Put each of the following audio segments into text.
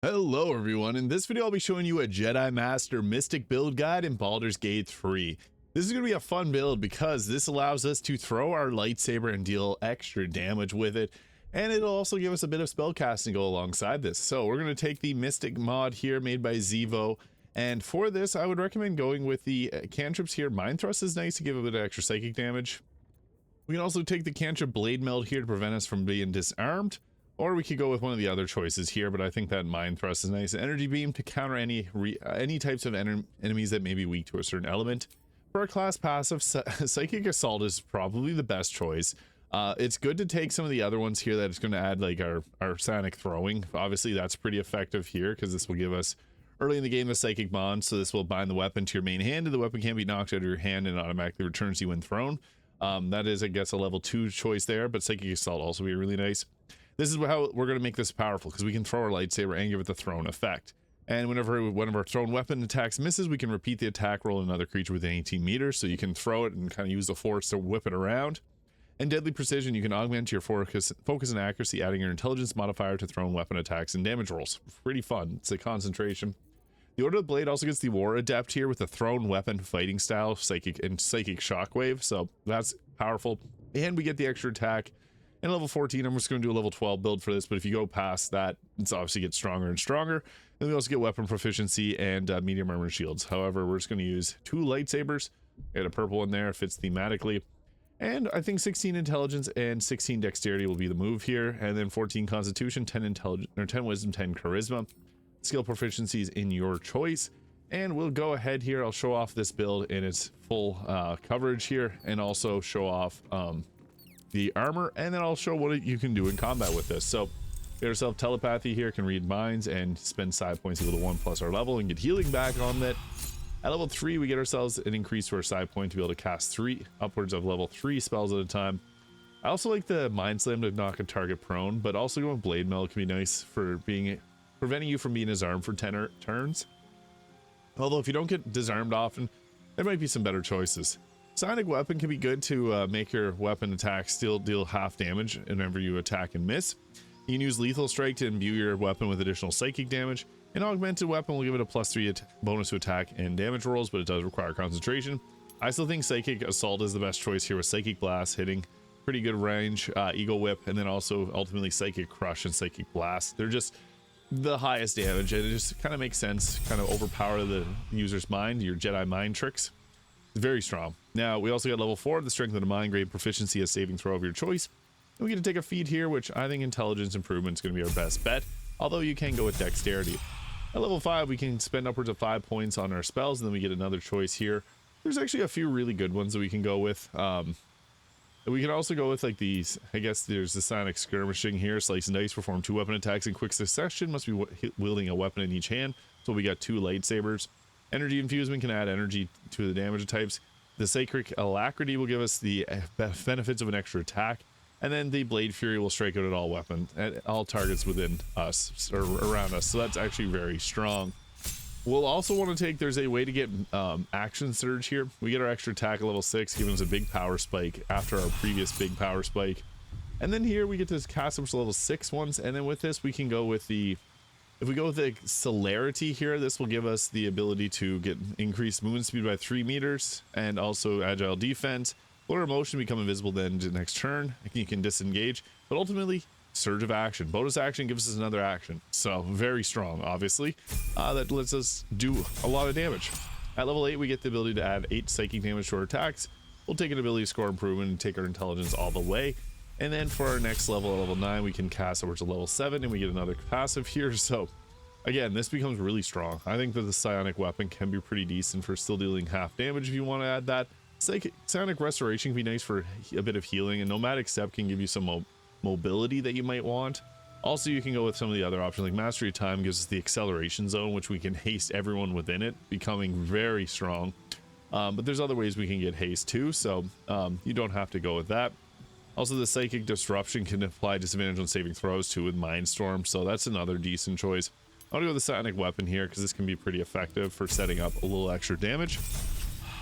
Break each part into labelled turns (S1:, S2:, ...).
S1: Hello everyone, in this video I'll be showing you a Jedi Master Mystic Build guide in Baldur's Gate 3. This is going to be a fun build because this allows us to throw our lightsaber and deal extra damage with it, and it'll also give us a bit of spellcasting to go alongside this. So we're going to take the Mystic mod here made by Xhevo, and for this I would recommend going with the cantrips here. Mind Thrust is nice to give a bit of extra psychic damage. We can also take the cantrip Blade Meld here to prevent us from being disarmed. Or we could go with one of the other choices here, but I think that Mind Thrust is nice. Energy Beam to counter any types of enemies that may be weak to a certain element. For our class passive, Psychic Assault is probably the best choice. It's good to take some of the other ones here that it's going to add, like our Sonic Throwing. Obviously, that's pretty effective here because this will give us, early in the game, the Psychic Bond. So this will bind the weapon to your main hand, and the weapon can't be knocked out of your hand and automatically returns you when thrown. That is, I guess, a level 2 choice there, but Psychic Assault also be really nice. This is how we're going to make this powerful, because we can throw our lightsaber and give it the thrown effect. And whenever one of our thrown weapon attacks misses, we can repeat the attack roll on another creature within 18 meters, so you can throw it and kind of use the force to whip it around. And Deadly Precision, you can augment your focus and accuracy, adding your intelligence modifier to thrown weapon attacks and damage rolls. Pretty fun. It's a concentration. The Order of the Blade also gets the War Adept here with the thrown weapon fighting style, psychic shockwave, so that's powerful. And we get the extra attack. And level 14, I'm just going to do a level 12 build for this, but if you go past that, it's obviously gets stronger and stronger. And we also get weapon proficiency and medium armor shields. However, we're just going to use 2 lightsabers. Get a purple one there, fits thematically. And I think 16 intelligence and 16 dexterity will be the move here. And then 14 constitution, 10 intelligence, or 10 wisdom, 10 charisma. Skill proficiencies in your choice. And we'll go ahead here. I'll show off this build in its full coverage here, and also show off the armor, and then I'll show what you can do in combat with this. So get ourselves telepathy here, can read minds and spend side points equal to 1+ our level and get healing back on that. At level 3 we get ourselves an increase to our side point to be able to cast upwards of level 3 spells at a time. I also like the Mind Slam to knock a target prone, but also going Blade Meld can be nice for preventing you from being disarmed for 10 turns. Although if you don't get disarmed often, there might be some better choices. Sonic Weapon can be good to make your weapon attack still deal half damage whenever you attack and miss. You can use Lethal Strike to imbue your weapon with additional psychic damage. An Augmented Weapon will give it a +3 bonus to attack and damage rolls, but it does require concentration. I still think Psychic Assault is the best choice here, with Psychic Blast hitting pretty good range, Eagle Whip, and then also ultimately Psychic Crush and Psychic Blast. They're just the highest damage, and it just kind of makes sense, kind of overpower the user's mind, your Jedi mind tricks. Very strong. Now we also got level 4, the Strength of the Mind, grade proficiency, a saving throw of your choice. And we get to take a feat here, which I think intelligence improvement is going to be our best bet, although you can go with dexterity. At level 5 we can spend upwards of 5 points on our spells, and then we get another choice here. There's actually a few really good ones that we can go with. We can also go with like these, I guess there's the Sonic Skirmishing here. Slice and Dice, perform 2 weapon attacks in quick succession, must be wielding a weapon in each hand. So we got 2 lightsabers. Energy Infusement can add energy to the damage types. The Sacred Alacrity will give us the benefits of an extra attack. And then the Blade Fury will strike out at all weapons, at all targets within us, or around us. So that's actually very strong. We'll also want to take, there's a way to get Action Surge here. We get our extra attack at level 6, giving us a big power spike after our previous big power spike. And then here we get to cast up to level 6 ones. And then with this, we can go with the, if we go with the Celerity here, this will give us the ability to get increased movement speed by 3 meters, and also agile defense. Flurry of Motion, become invisible then to the next turn. You can disengage, but ultimately Surge of Action. Bonus action gives us another action, so very strong, obviously. That lets us do a lot of damage. At level 8 we get the ability to add 8 psychic damage to our attacks. We'll take an ability score improvement and take our intelligence all the way. And then for our next level, at level 9, we can cast over to level 7, and we get another passive here. So again, this becomes really strong. I think that the Psionic Weapon can be pretty decent for still dealing half damage if you want to add that. Psionic Restoration can be nice for a bit of healing, and Nomadic Step can give you some mobility that you might want. Also, you can go with some of the other options, like Mastery of Time gives us the Acceleration Zone, which we can haste everyone within it, becoming very strong. But there's other ways we can get haste too, so you don't have to go with that. Also, the Psychic Disruption can apply disadvantage on saving throws too with Mindstorm, so that's another decent choice. I'm gonna go with the Psionic Weapon here because this can be pretty effective for setting up a little extra damage.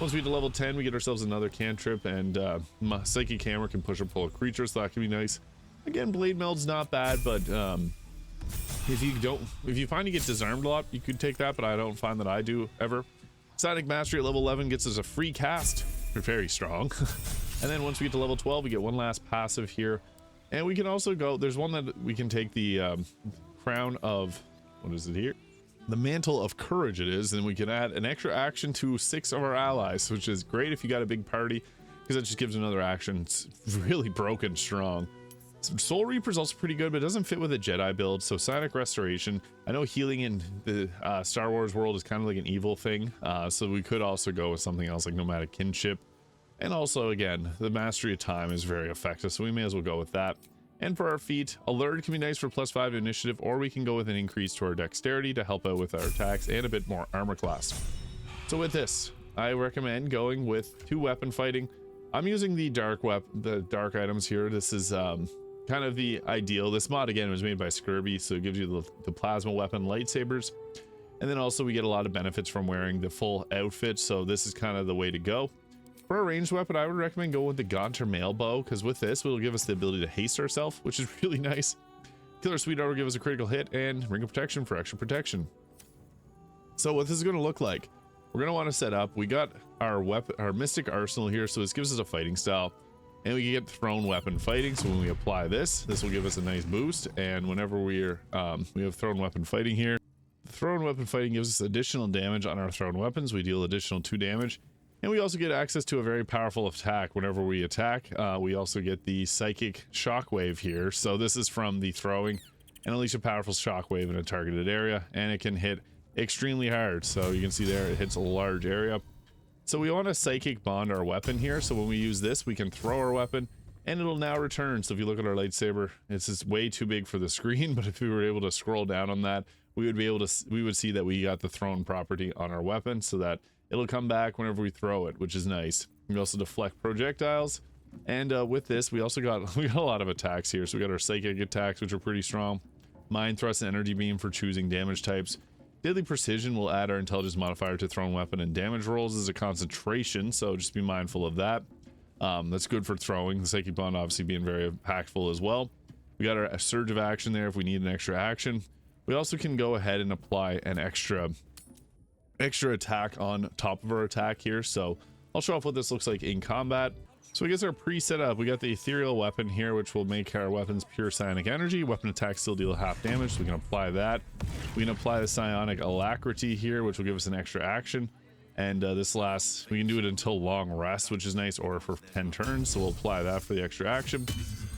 S1: Once we get to level 10, we get ourselves another cantrip, and Psychic Hammer can push or pull a creature, so that can be nice. Again, Blade Meld's not bad, but If you find you get disarmed a lot, you could take that, but I don't find that I do ever. Psionic Mastery at level 11 gets us a free cast. We're very strong. And then once we get to level 12, we get one last passive here. And we can also go, there's one that we can take the crown of, what is it here? The Mantle of Courage it is, and we can add an extra action to 6 of our allies, which is great if you got a big party, because it just gives another action. It's really broken strong. Soul Reaper is also pretty good, but it doesn't fit with a Jedi build. So Psionic Restoration, I know healing in the Star Wars world is kind of like an evil thing, so we could also go with something else like Nomadic Kinship. And also, again, the Mastery of Time is very effective, so we may as well go with that. And for our feat, Alert can be nice for +5 to initiative, or we can go with an increase to our dexterity to help out with our attacks and a bit more armor class. So with this, I recommend going with 2 weapon fighting. I'm using the Darkh items here. This is kind of the ideal. This mod again was made by Skirbie, so it gives you the plasma weapon lightsabers, and then also we get a lot of benefits from wearing the full outfit, so this is kind of the way to go. For a ranged weapon, I would recommend going with the Gaunter mail bow, because with this it'll give us the ability to haste ourselves, which is really nice. Killer Sweetheart will give us a critical hit, and Ring of Protection for extra protection. So what this is going to look like, we're going to want to set up, we got our Mystic Arsenal here, so this gives us a fighting style. And we can get thrown weapon fighting, so when we apply this will give us a nice boost. And whenever we have thrown weapon fighting here, the thrown weapon fighting gives us additional damage on our thrown weapons. We deal additional 2 damage, and we also get access to a very powerful attack. Whenever we attack, we also get the Psychic Shockwave here. So this is from the throwing, and unleash a powerful shockwave in a targeted area, and it can hit extremely hard. So you can see there, it hits a large area. So we want to Psychic Bond our weapon here, so when we use this, we can throw our weapon, and it'll now return. So if you look at our lightsaber, it's just way too big for the screen, but if we were able to scroll down on that, we would see that we got the thrown property on our weapon, so that it'll come back whenever we throw it, which is nice. We also deflect projectiles, and with this, we got a lot of attacks here. So we got our Psychic attacks, which are pretty strong. Mind Thrust and Energy Beam for choosing damage types. Deadly Precision will add our intelligence modifier to thrown weapon and damage rolls as a concentration, so just be mindful of that. That's good for throwing. The Psychic Bond obviously being very impactful as well. We got our Surge of Action there if we need an extra action. We also can go ahead and apply an extra attack on top of our attack here, so I'll show off what this looks like in combat. So I guess our pre-set up, we got the Ethereal Weapon here, which will make our weapons pure psionic energy. Weapon attacks still deal half damage, so we can apply that. We can apply the Psionic Alacrity here, which will give us an extra action. And this lasts, we can do it until long rest, which is nice, or for 10 turns, so we'll apply that for the extra action.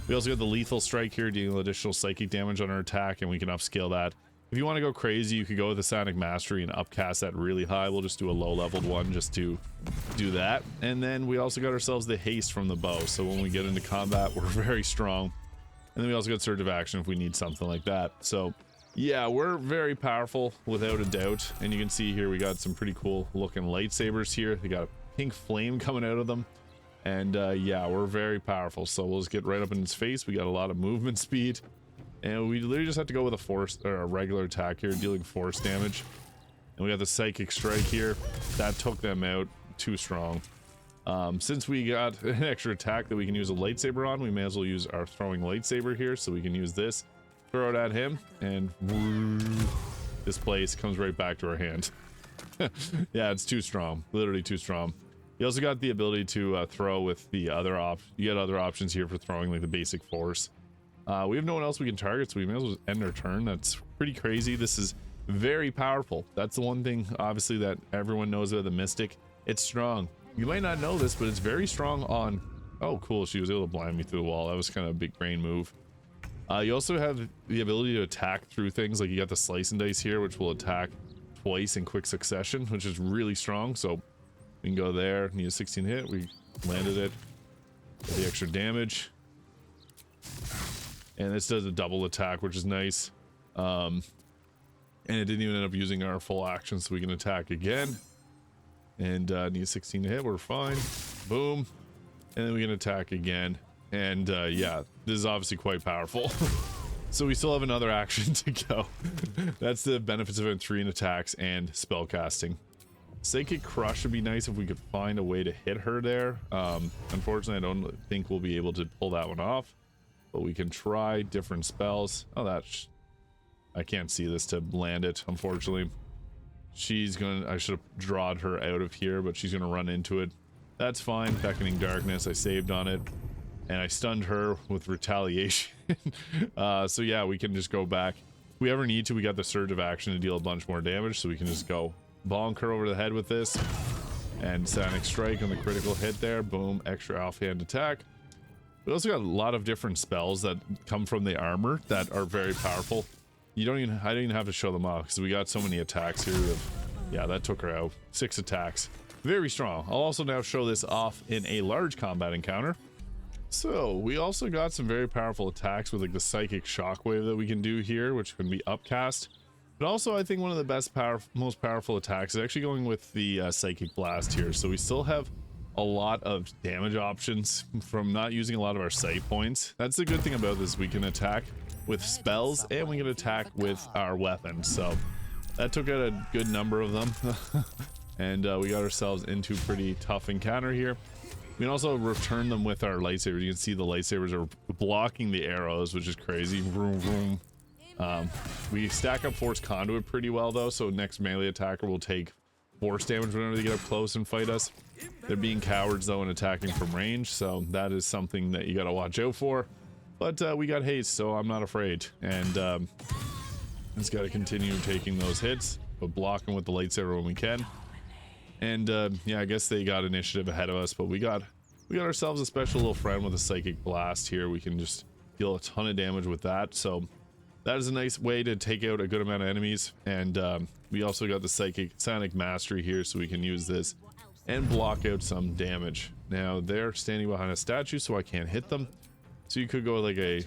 S1: We also got the Lethal Strike here, dealing additional psychic damage on our attack, and we can upscale that. If you want to go crazy, you could go with the Psionic Mastery and upcast that really high. We'll just do a low leveled one just to do that. And then we also got ourselves the Haste from the bow, so when we get into combat, we're very strong. And then we also got Surge of Action if we need something like that. So yeah, we're very powerful without a doubt. And you can see here we got some pretty cool looking lightsabers here. They got a pink flame coming out of them. And yeah, we're very powerful. So we'll just get right up in his face. We got a lot of movement speed. And we literally just have to go with a force or a regular attack here, dealing force damage. And we got the Psychic Strike here. That took them out. Too strong. Since we got an extra attack that we can use a lightsaber on, we may as well use our throwing lightsaber here. So we can use this, throw it at him, and this place comes right back to our hand. Yeah, it's too strong. Literally too strong. You also got the ability to throw with the other you get other options here for throwing, like the basic force. We have no one else we can target, so we may as well end our turn. That's pretty crazy. This is very powerful. That's the one thing, obviously, that everyone knows about the Mystic. It's strong. You might not know this, but it's very strong on... Oh, cool. She was able to blind me through the wall. That was kind of a big brain move. You also have the ability to attack through things. Like you got the Slice and Dice here, which will attack twice in quick succession, which is really strong. So we can go there. Need a 16 hit. We landed it. Get the extra damage. And this does a double attack, which is nice. And it didn't even end up using our full action, so we can attack again. And need 16 to hit, we're fine. Boom. And then we can attack again. And yeah, this is obviously quite powerful. So we still have another action to go. That's the benefits of having 3 in attacks and spell casting. Psychic Crush would be nice if we could find a way to hit her there. Unfortunately, I don't think we'll be able to pull that one off. But we can try different spells. Oh, I can't see this to land it, unfortunately. She's gonna, I should have drawn her out of here, but she's gonna run into it. That's fine. Beckoning Darkness, I saved on it, and I stunned her with retaliation. So yeah, we can just go back. If we ever need to, we got the surge of action to deal a bunch more damage, so we can just go bonk her over the head with this. And Sonic Strike on the critical hit there. Boom, extra offhand attack. We also got a lot of different spells that come from the armor that are very powerful. I don't even have to show them off because we got so many attacks here. Yeah, that took her out. 6 attacks. Very strong. I'll also now show this off in a large combat encounter. So we also got some very powerful attacks with like the psychic shockwave that we can do here, which can be upcast. But also I think one of the most powerful attacks is actually going with the psychic blast here. So we still have a lot of damage options from not using a lot of our sight points. That's the good thing about this. We can attack with spells and we can attack with our weapons. So that took out a good number of them. And we got ourselves into a pretty tough encounter here. We can also return them with our lightsabers. You can see the lightsabers are blocking the arrows, which is crazy. Vroom, vroom. We stack up Force Conduit pretty well though, so next melee attacker will take force damage whenever they get up close and fight us. They're being cowards though and attacking from range, so that is something that you gotta watch out for. But we got haste, so I'm not afraid. And just gotta continue taking those hits, but blocking with the lightsaber when we can. And yeah, I guess they got initiative ahead of us, but we got ourselves a special little friend with a psychic blast here. We can just deal a ton of damage with that. So that is a nice way to take out a good amount of enemies. And we also got the sonic mastery here, so we can use this and block out some damage. Now they're standing behind a statue, so I can't hit them. So you could go like I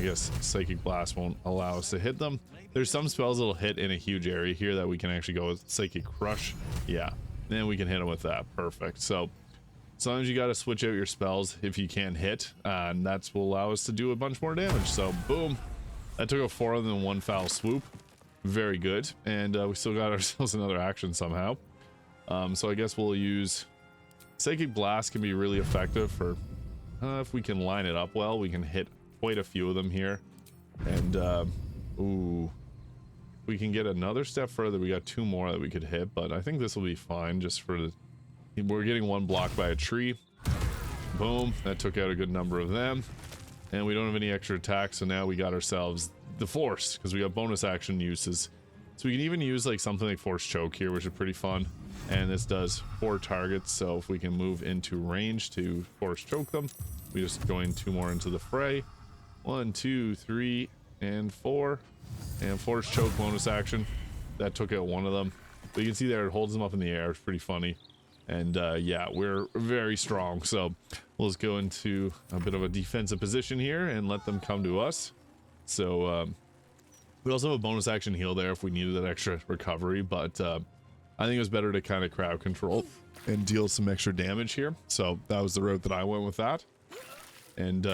S1: guess psychic blast won't allow us to hit them. There's some spells that'll hit in a huge area here that we can actually go with psychic crush. Yeah, then we can hit them with that. Perfect. So as long as you got to switch out your spells if you can't hit, and that's will allow us to do a bunch more damage. So boom, that took a 4 of them in one foul swoop. Very good. And we still got ourselves another action somehow. So I guess we'll use psychic blast. Can be really effective for if we can line it up well. We can hit quite a few of them here. And ooh, we can get another step further. We got 2 more that we could hit, but I think this will be fine just for the, we're getting one blocked by a tree. Boom, that took out a good number of them. And we don't have any extra attacks, so now we got ourselves the force because we got bonus action uses. So we can even use like something like force choke here, which is pretty fun. And this does 4 targets, so if we can move into range to force choke them, we just join 2 more into the fray. 1, 2, 3, and 4. And force choke bonus action. That took out one of them. But you can see there it holds them up in the air. It's pretty funny. And yeah, we're very strong. So let's go into a bit of a defensive position here and let them come to us. So we also have a bonus action heal there if we needed that extra recovery. But I think it was better to kind of crowd control and deal some extra damage here. So that was the route that I went with that. And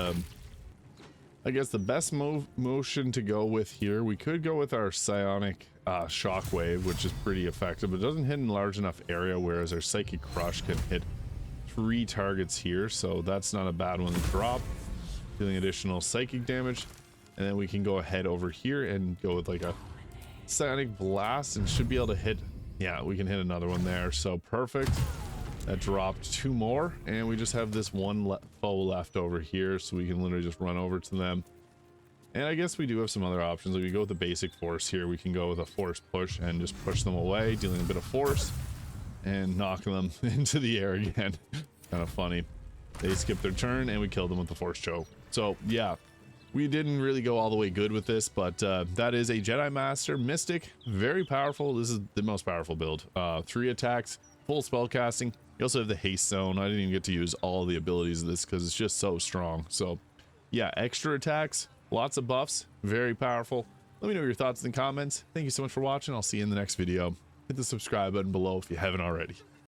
S1: I guess the best motion to go with here, we could go with our psionic shockwave, which is pretty effective, but it doesn't hit in a large enough area, whereas our psychic crush can hit 3 targets here, so that's not a bad one to drop, dealing additional psychic damage. And then we can go ahead over here and go with like a psionic blast and should be able to hit, yeah, we can hit another one there. So perfect. That dropped 2 more, and we just have this one foe left over here, so we can literally just run over to them. And I guess we do have some other options. Like we go with the basic force here. We can go with a force push and just push them away, dealing a bit of force and knock them into the air again. Kind of funny. They skip their turn and we killed them with the force choke. So yeah, we didn't really go all the way good with this, but that is a Jedi Master Mystic. Very powerful. This is the most powerful build. 3 attacks, full spell casting. You also have the haste zone. I didn't even get to use all the abilities of this because it's just so strong. So yeah, extra attacks, lots of buffs, very powerful. Let me know your thoughts in the comments. Thank you so much for watching. I'll see you in the next video. Hit the subscribe button below if you haven't already.